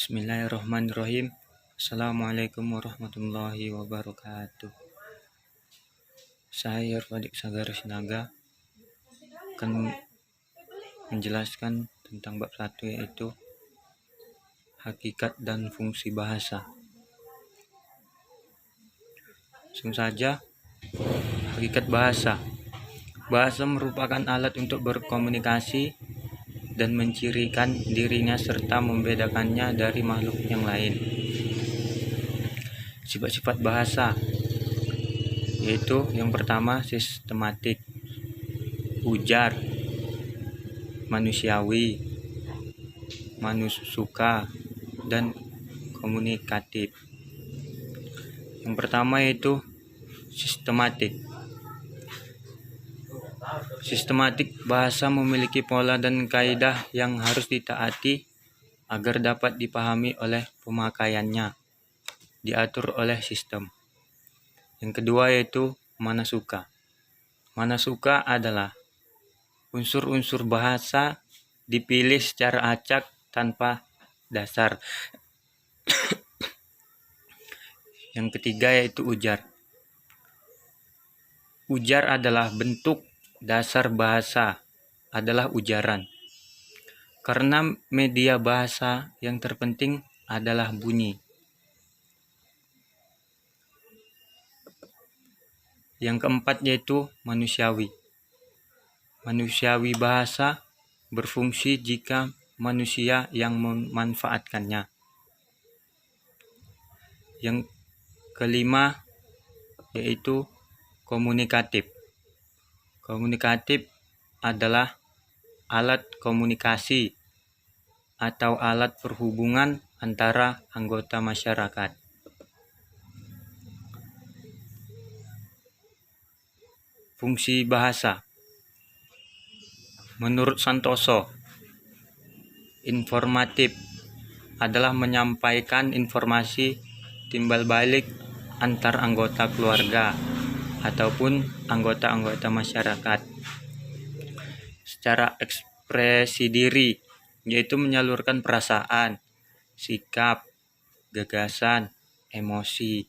Bismillahirrahmanirrahim. Assalamualaikum warahmatullahi wabarakatuh. Saya Irfadik Sagar Sinaga akan menjelaskan tentang bab 1, yaitu hakikat dan fungsi bahasa. Langsung saja, hakikat bahasa. Bahasa merupakan alat untuk berkomunikasi dan mencirikan dirinya serta membedakannya dari makhluk yang lain. Sifat-sifat bahasa yaitu yang pertama sistematik, ujar, manusiawi, manusuka, dan komunikatif. Yang pertama yaitu sistematik. Sistematik bahasa memiliki pola dan kaidah yang harus ditaati agar dapat dipahami oleh pemakaiannya, diatur oleh sistem. Yang kedua yaitu manasuka. Manasuka adalah unsur-unsur bahasa dipilih secara acak tanpa dasar. Yang ketiga yaitu ujar. Ujar adalah bentuk dasar bahasa adalah ujaran. Karena media bahasa yang terpenting adalah bunyi. Yang keempat yaitu manusiawi. Manusiawi bahasa berfungsi jika manusia yang memanfaatkannya. Yang kelima yaitu komunikatif. Komunikatif adalah alat komunikasi atau alat perhubungan antara anggota masyarakat. Fungsi bahasa. Menurut Santoso, informatif adalah menyampaikan informasi timbal balik antar anggota keluarga ataupun anggota-anggota masyarakat secara ekspresi diri, yaitu menyalurkan perasaan, sikap, gagasan, emosi,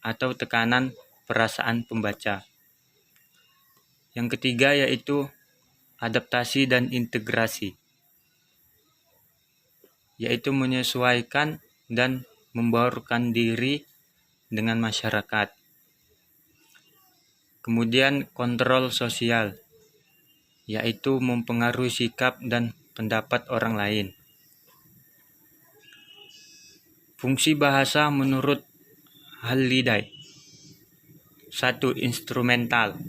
atau tekanan perasaan pembaca. Yang ketiga yaitu adaptasi dan integrasi, yaitu menyesuaikan dan membaurkan diri dengan masyarakat. Kemudian kontrol sosial, yaitu mempengaruhi sikap dan pendapat orang lain. Fungsi bahasa menurut Halliday. 1. Instrumental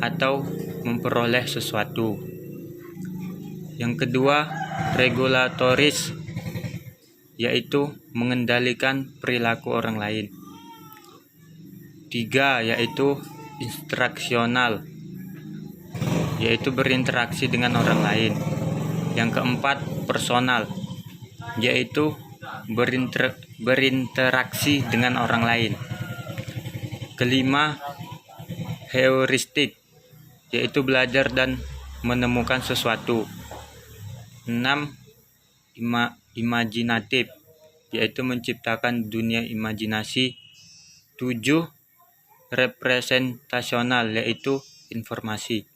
atau memperoleh sesuatu. Yang kedua, regulatoris, yaitu mengendalikan perilaku orang lain. 3. Yaitu instruksional, yaitu berinteraksi dengan orang lain. Yang keempat, personal, yaitu berinteraksi dengan orang lain. Kelima, heuristik, yaitu belajar dan menemukan sesuatu. 6. Imajinatif, yaitu menciptakan dunia imajinasi. 7. Representasional, yaitu informasi.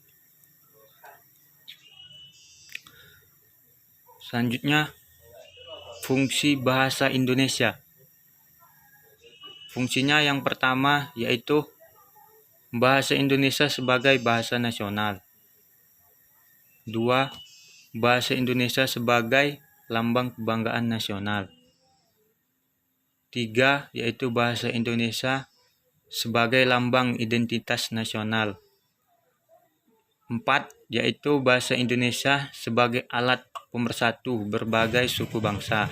Selanjutnya, fungsi bahasa Indonesia. Fungsinya yang pertama yaitu bahasa Indonesia sebagai bahasa nasional. 2. Bahasa Indonesia sebagai lambang kebanggaan nasional. 3. Yaitu bahasa Indonesia sebagai lambang identitas nasional. 4. Yaitu bahasa Indonesia sebagai alat pemersatu berbagai suku bangsa.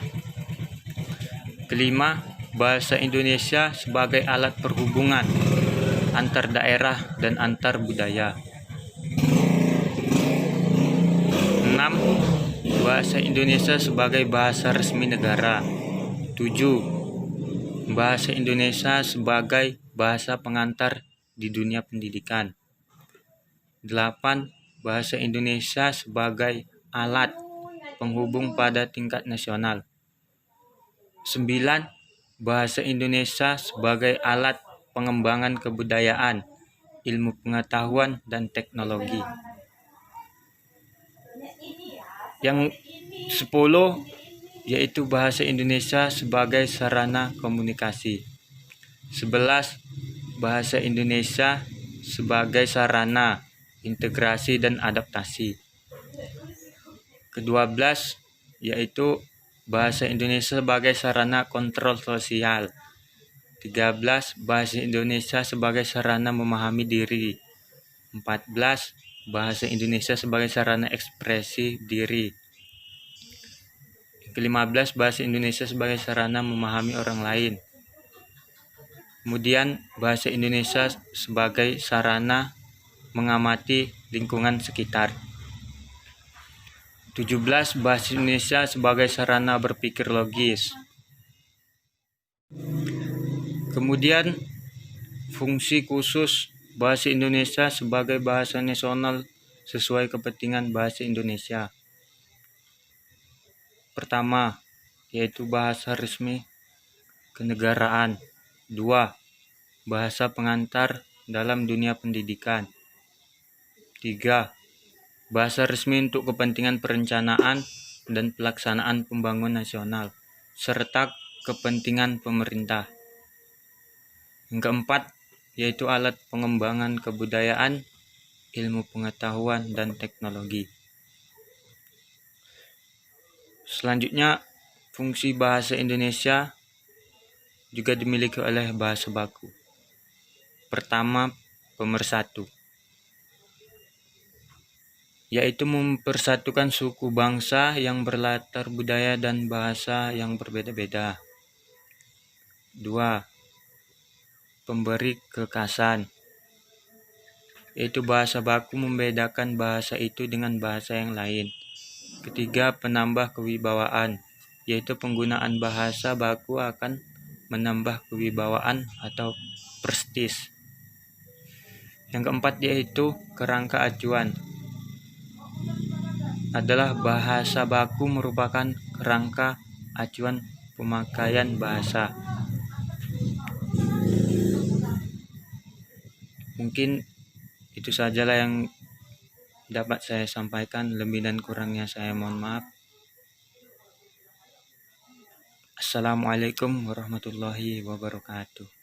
Kelima, bahasa Indonesia sebagai alat perhubungan antar daerah dan antar budaya. 6. Bahasa Indonesia sebagai bahasa resmi negara. 7. Bahasa Indonesia sebagai bahasa pengantar di dunia pendidikan. 8. Bahasa Indonesia sebagai alat penghubung pada tingkat nasional. 9. Bahasa Indonesia sebagai alat pengembangan kebudayaan, ilmu pengetahuan, dan teknologi. Yang 10 yaitu bahasa Indonesia sebagai sarana komunikasi. 11. Bahasa Indonesia sebagai sarana integrasi dan adaptasi. Ke-12 yaitu bahasa Indonesia sebagai sarana kontrol sosial. 13. Bahasa Indonesia sebagai sarana memahami diri. 14. Bahasa Indonesia sebagai sarana ekspresi diri. Ke-15, bahasa Indonesia sebagai sarana memahami orang lain. Kemudian bahasa Indonesia sebagai sarana mengamati lingkungan sekitar. 17. Bahasa Indonesia sebagai sarana berpikir logis. Kemudian fungsi khusus bahasa Indonesia sebagai bahasa nasional sesuai kepentingan bahasa Indonesia. Pertama, yaitu bahasa resmi kenegaraan. 2. Bahasa pengantar dalam dunia pendidikan. 3. Bahasa resmi untuk kepentingan perencanaan dan pelaksanaan pembangunan nasional, serta kepentingan pemerintah. Yang keempat, yaitu alat pengembangan kebudayaan, ilmu pengetahuan, dan teknologi. Selanjutnya, fungsi bahasa Indonesia juga dimiliki oleh bahasa baku. Pertama, pemersatu, yaitu mempersatukan suku bangsa yang berlatar budaya dan bahasa yang berbeda-beda. 2. Pemberi kekhasan, yaitu bahasa baku membedakan bahasa itu dengan bahasa yang lain. Ketiga, penambah kewibawaan, yaitu penggunaan bahasa baku akan menambah kewibawaan atau prestis. Yang keempat yaitu kerangka acuan, adalah bahasa baku merupakan kerangka acuan pemakaian bahasa. Mungkin itu sajalah yang dapat saya sampaikan, lebih dan kurangnya saya mohon maaf. Assalamualaikum warahmatullahi wabarakatuh.